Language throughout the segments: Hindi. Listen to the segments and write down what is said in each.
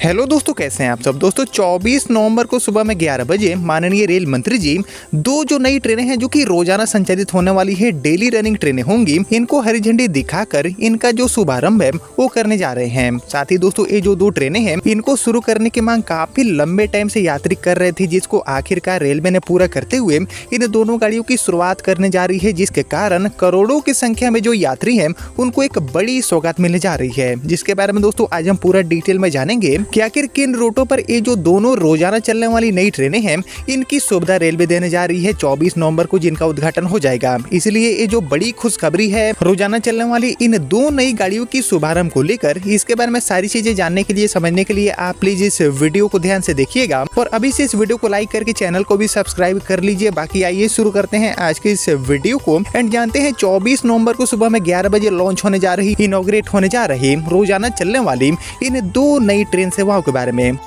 हेलो दोस्तों, कैसे हैं आप सब। दोस्तों 24 नवंबर को सुबह में 11 बजे माननीय रेल मंत्री जी दो जो नई ट्रेनें हैं जो कि रोजाना संचालित होने वाली है, डेली रनिंग ट्रेनें होंगी, इनको हरी झंडी दिखाकर इनका जो शुभारंभ है वो करने जा रहे हैं। साथ ही दोस्तों ये जो दो ट्रेनें हैं इनको शुरू करने की मांग काफी लंबे टाइम से यात्री कर रहे थे, जिसको आखिरकार रेलवे ने पूरा करते हुए इन दोनों गाड़ियों की शुरुआत करने जा रही है, जिसके कारण करोड़ों की संख्या में जो यात्री है उनको एक बड़ी सौगात मिलने जा रही है, जिसके बारे में दोस्तों आज हम पूरा डिटेल में जानेंगे कि आखिर किन रूटों पर ये जो दोनों रोजाना चलने वाली नई ट्रेनें हैं इनकी सुविधा रेलवे देने जा रही है 24 नवंबर को, जिनका उद्घाटन हो जाएगा। इसलिए ये जो बड़ी खुशखबरी है रोजाना चलने वाली इन दो नई गाड़ियों की शुभारंभ को लेकर, इसके बारे में सारी चीजें जानने के लिए, समझने के लिए आप प्लीज इस वीडियो को ध्यान से देखिएगा और अभी से इस वीडियो को लाइक करके चैनल को भी सब्सक्राइब कर लीजिए। बाकी आइए शुरू करते हैं आज के इस वीडियो को एंड जानते हैं 24 नवंबर को सुबह में 11 बजे लॉन्च होने जा रही, इनॉग्रेट होने जा रही रोजाना चलने वाली इन दो नई ट्रेन सेवाओं के बारे में।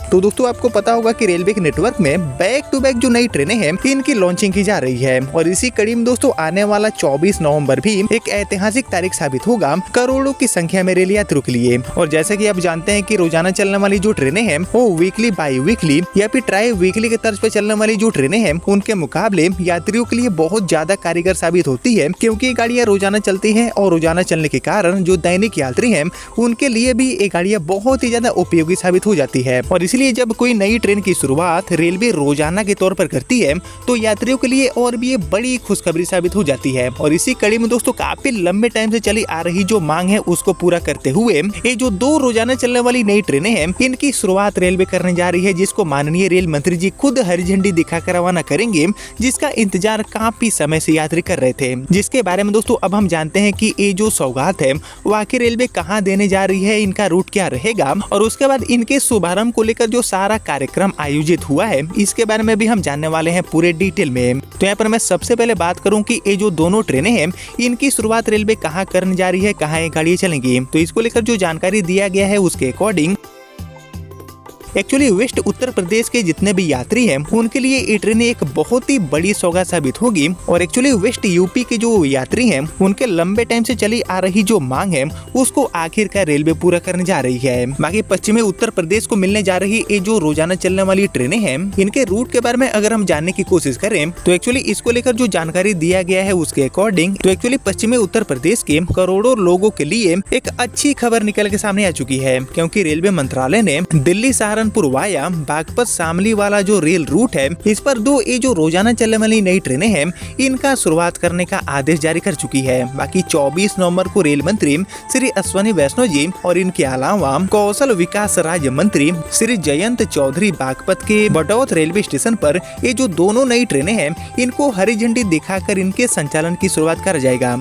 तो दोस्तों आपको पता होगा कि रेलवे के नेटवर्क में बैक टू बैक जो नई ट्रेनें हैं इनकी लॉन्चिंग की जा रही है और इसी कड़ी में दोस्तों आने वाला 24 नवंबर भी एक ऐतिहासिक तारीख साबित होगा करोड़ों की संख्या में रेल यात्रियों के लिए। और जैसे कि आप जानते हैं कि रोजाना चलने वाली जो ट्रेनें हैं वो वीकली, बाई वीकली या फिर ट्राई वीकली के तर्ज पर चलने वाली जो ट्रेनें हैं उनके मुकाबले यात्रियों के लिए बहुत ज्यादा कारगर साबित होती है, क्योंकि ये गाड़ियां रोजाना चलती है और रोजाना चलने के कारण जो दैनिक यात्री है उनके लिए भी ये गाड़ियां बहुत ही ज्यादा उपयोगी साबित हो जाती है। और इसलिए जब कोई नई ट्रेन की शुरुआत रेलवे रोजाना के तौर पर करती है तो यात्रियों के लिए और भी ये बड़ी खुशखबरी साबित हो जाती है। और इसी कड़ी में दोस्तों काफी लंबे टाइम से चली आ रही जो मांग है उसको पूरा करते हुए ये जो दो रोजाना चलने वाली नई ट्रेनें हैं इनकी शुरुआत रेलवे करने जा रही है, जिसको माननीय रेल मंत्री जी खुद हरी झंडी दिखाकर रवाना करेंगे, जिसका इंतजार काफी समय से यात्री कर रहे थे। जिसके बारे में दोस्तों अब हम जानते हैं कि ये जो सौगात है वो आखिर रेलवे कहाँ देने जा रही है, इनका रूट क्या रहेगा और उसके बाद इनके शुभारंभ को लेकर जो सारा कार्यक्रम आयोजित हुआ है इसके बारे में भी हम जानने वाले हैं पूरे डिटेल में। तो यहाँ पर मैं सबसे पहले बात करूं कि ये जो दोनों ट्रेनें हैं इनकी शुरुआत रेलवे कहाँ करने जा रही है, कहाँ ये गाड़ियां चलेंगी। तो इसको लेकर जो जानकारी दिया गया है उसके according actually waste Uttar Pradesh के जितने भी यात्री हैं उनके लिए ये ट्रेनें एक बहुत ही बड़ी सौगात साबित होगी। और एक्चुअली वेस्ट यूपी के जो यात्री हैं उनके लंबे टाइम से चली आ रही जो मांग है उसको आखिरकार रेलवे पूरा करने जा रही है। बाकी पश्चिमी उत्तर प्रदेश को मिलने जा रही ये जो रोजाना चलने वाली ट्रेनें हैं इनके रूट के बारे में अगर हम जानने की कोशिश करें तो एक्चुअली इसको लेकर जो जानकारी दिया गया है उसके अकॉर्डिंग तो एक्चुअली पश्चिमी उत्तर प्रदेश के करोड़ों लोगों के लिए एक अच्छी खबर निकल के सामने आ चुकी है, क्योंकि रेलवे मंत्रालय ने दिल्ली सहारनपुर वाया बागपत शामली वाला जो रेल रूट है इस पर दो ये जो रोजाना चलने वाली नई ट्रेनें हैं इनका शुरुआत करने का आदेश जारी कर चुकी है। बाकी 24 नवंबर को रेल मंत्री श्री अश्विनी वैष्णव जी और इनके अलावा कौशल विकास राज्य मंत्री श्री जयंत चौधरी बागपत के बटौत रेलवे स्टेशन पर ये जो दोनों नई ट्रेनें हैं इनको हरी झंडी दिखाकर इनके संचालन की शुरुआत कर जाएगा।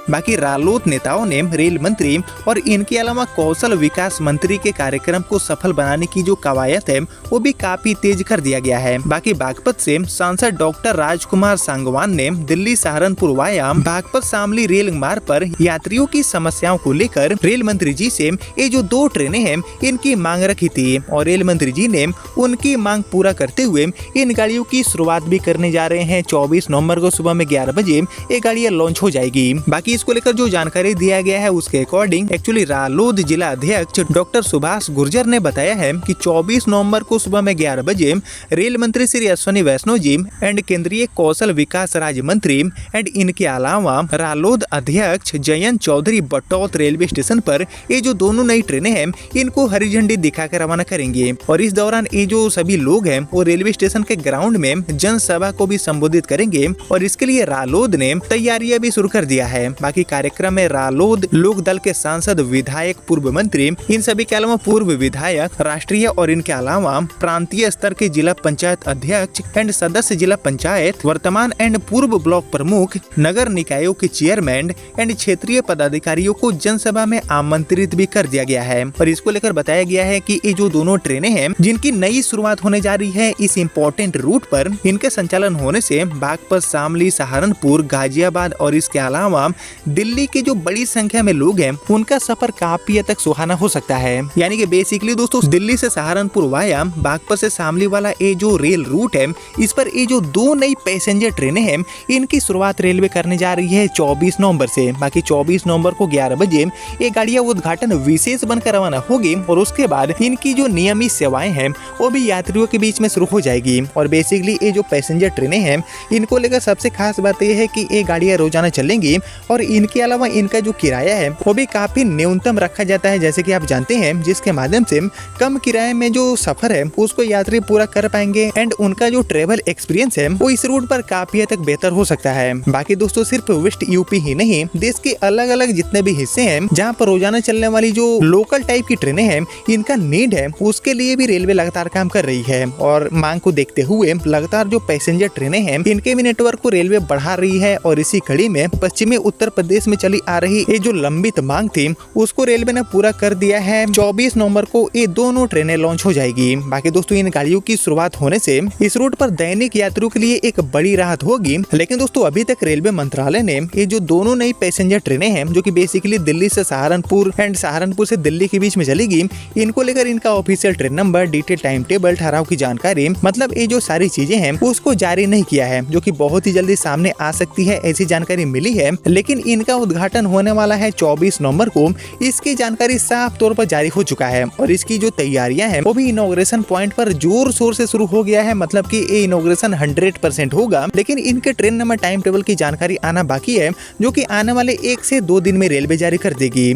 बाकी रालोद नेताओं ने रेल मंत्री और इनके अलावा कौशल विकास मंत्री के कार्यक्रम को सफल बनाने की जो कवायद है वो भी काफी तेज कर दिया गया है। बाकी बागपत से सांसद डॉक्टर राजकुमार सांगवान ने दिल्ली सहारनपुर वाया बागपत शामली रेल मार्ग पर यात्रियों की समस्याओं को लेकर रेल मंत्री जी से ये जो दो ट्रेनें हैं इनकी मांग रखी थी और रेल मंत्री जी ने उनकी मांग पूरा करते हुए इन गाड़ियों की शुरुआत भी करने जा रहे हैं। 24 नवंबर को सुबह में 11 बजे ये गाड़ियां लॉन्च हो जाएगी। बाकी इसको लेकर जो जानकारी दिया गया है उसके अकॉर्डिंग एक्चुअली रालोद जिला अध्यक्ष डॉक्टर सुभाष गुर्जर ने बताया है कि 24 नवंबर को सुबह में 11 बजे रेल मंत्री श्री अश्विनी वैष्णव जी एंड केंद्रीय कौशल विकास राज्य मंत्री एंड इनके अलावा रालोद अध्यक्ष जयंत चौधरी बटौत रेलवे स्टेशन पर ये जो दोनों नई ट्रेनें हैं इनको हरी झंडी दिखाकर रवाना करेंगे। और इस दौरान ये जो सभी लोग हैं वो रेलवे स्टेशन के ग्राउंड में जनसभा को भी संबोधित करेंगे और इसके लिए रालोद ने तैयारियां भी शुरू कर दिया है। बाकी कार्यक्रम में रालोद लोक दल के सांसद, विधायक, पूर्व मंत्री, इन सभी के अलावा पूर्व विधायक, राष्ट्रीय और इनके अलावा प्रांतीय स्तर के जिला पंचायत अध्यक्ष एंड सदस्य जिला पंचायत, वर्तमान एंड पूर्व ब्लॉक प्रमुख, नगर निकायों के चेयरमैन एंड क्षेत्रीय पदाधिकारियों को जनसभा में आमंत्रित भी कर दिया गया है। और इसको लेकर बताया गया है कि ये जो दोनों ट्रेनें हैं जिनकी नई शुरुआत होने जा रही है इस इम्पोर्टेंट रूट पर, इनके संचालन होने से बागपत, शामली, सहारनपुर, गाजियाबाद और इसके अलावा दिल्ली के जो बड़ी संख्या में लोग हैं उनका सफर काफी हद तक सुहाना हो सकता है। यानी कि बेसिकली दोस्तों दिल्ली से सहारनपुर वाया बागपत से शामली वाला ये जो रेल रूट है, इस पर ये जो 2 नई पैसेंजर ट्रेनें हैं इनकी शुरुआत रेलवे करने जा रही है 24 नवंबर से। बाकी 24 नवंबर को 11 बजे ये गाड़ियां उद्घाटन विशेष बनकर रवाना होगी और उसके बाद इनकी जो नियमित सेवाएं हैं वो भी यात्रियों के बीच में शुरू हो जाएगी। और बेसिकली ये जो पैसेंजर ट्रेनें हैं इनको लेकर सबसे खास बात यह है कि ये गाड़ियां रोजाना चलेंगी और इनके अलावा इनका जो किराया है वो भी काफी न्यूनतम रखा जाता है, जैसे कि आप जानते हैं, जिसके माध्यम से कम किराए में जो सफर है उसको यात्री पूरा कर पाएंगे एंड उनका जो ट्रेवल एक्सपीरियंस है वो इस रूट पर काफी हद तक बेहतर हो सकता है। बाकी दोस्तों सिर्फ वेस्ट यूपी ही नहीं, देश के अलग अलग जितने भी हिस्से हैं जहाँ पर रोजाना चलने वाली जो लोकल टाइप की ट्रेनें हैं इनका नीड है उसके लिए भी रेलवे लगातार काम कर रही है। और मांग को देखते हुए लगातार जो पैसेंजर ट्रेनें हैं इनके भी नेटवर्क को रेलवे बढ़ा रही है और इसी कड़ी में पश्चिमी उत्तर प्रदेश में चली आ रही ये जो लंबित मांग थी उसको रेलवे ने पूरा कर दिया है। 24 नवंबर को ये दोनों ट्रेनें लॉन्च हो जाएगी। बाकी दोस्तों इन गाड़ियों की शुरुआत होने से इस रूट पर दैनिक यात्रियों के लिए एक बड़ी राहत होगी। लेकिन दोस्तों अभी तक रेलवे मंत्रालय ने ये जो दोनों नई पैसेंजर ट्रेनें हैं जो कि बेसिकली दिल्ली से सहारनपुर एंड सहारनपुर से दिल्ली के बीच में चलेगी, इनको लेकर इनका official train number, detail time table, ठहराव की जानकारी, मतलब ये जो सारी चीजें हैं उसको जारी नहीं किया है, जो कि बहुत ही जल्दी सामने आ सकती है ऐसी जानकारी मिली है। लेकिन इनका उद्घाटन होने वाला है 24 नवंबर को, इसकी जानकारी साफ तौर पर जारी हो चुका है और इसकी जो तैयारियां हैं वो भी इनॉग्रेशन पॉइंट पर जोर शोर से शुरू हो गया है। मतलब कि ये इनॉग्रेशन 100% होगा, लेकिन इनके ट्रेन नंबर, टाइम टेबल की जानकारी आना बाकी है, जो कि आने वाले 1 से 2 दिन में रेलवे जारी कर देगी।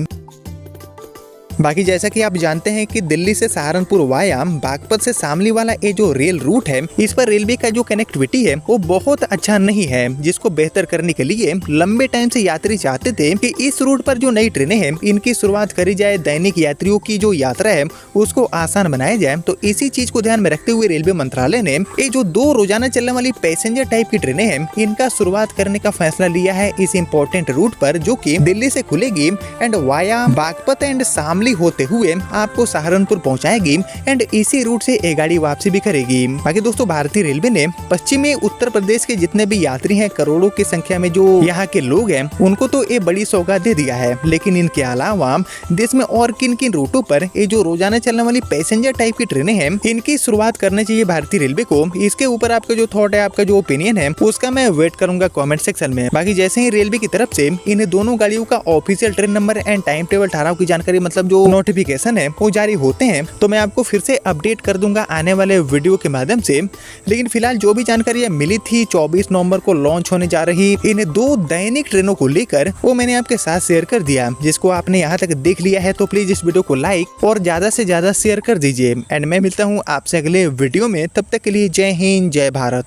बाकी जैसा कि आप जानते हैं कि दिल्ली से सहारनपुर वाया बागपत से शामली वाला ये जो रेल रूट है इस पर रेलवे का जो कनेक्टिविटी है वो बहुत अच्छा नहीं है, जिसको बेहतर करने के लिए लंबे टाइम से यात्री चाहते थे कि इस रूट पर जो नई ट्रेनें हैं इनकी शुरुआत करी जाए, दैनिक यात्रियों की जो यात्रा है उसको आसान बनाया जाए। तो इसी चीज को ध्यान में रखते हुए रेलवे मंत्रालय ने ये जो 2 रोजाना चलने वाली पैसेंजर टाइप की ट्रेनें हैं इनका शुरुआत करने का फैसला लिया है इस इम्पोर्टेंट रूट पर, जो की दिल्ली से खुलेगी and via Baghpat and Shamli होते हुए आपको सहारनपुर पहुंचाएगी एंड इसी रूट से ये गाड़ी वापसी भी करेगी। बाकी दोस्तों भारतीय रेलवे ने पश्चिमी उत्तर प्रदेश के जितने भी यात्री हैं, करोड़ों की संख्या में जो यहाँ के लोग हैं, उनको तो ये बड़ी सौगात दे दिया है। लेकिन इनके अलावा देश में और किन किन रूटों पर ये जो रोजाना चलने वाली पैसेंजर टाइप की ट्रेनें हैं इनकी शुरुआत करनी चाहिए भारतीय रेलवे को। इसके ऊपर आपका जो थॉट है, आपका जो ओपिनियन है, उसका मैं वेट करूंगा कमेंट सेक्शन में। बाकी जैसे ही रेलवे की तरफ से इन दोनों गाड़ियों का official train number and time table, ठहराव की जानकारी, मतलब जो नोटिफिकेशन है वो जारी होते हैं तो मैं आपको फिर से अपडेट कर दूंगा आने वाले वीडियो के माध्यम से। लेकिन फिलहाल जो भी जानकारी मिली थी 24 नवंबर को लॉन्च होने जा रही इन 2 दैनिक ट्रेनों को लेकर, वो मैंने आपके साथ शेयर कर दिया। जिसको आपने यहाँ तक देख लिया है तो प्लीज इस वीडियो को लाइक और ज्यादा से ज्यादा शेयर कर दीजिए। एंड मैं मिलता हूँ आपसे अगले वीडियो में, तब तक के लिए जय हिंद, जय भारत।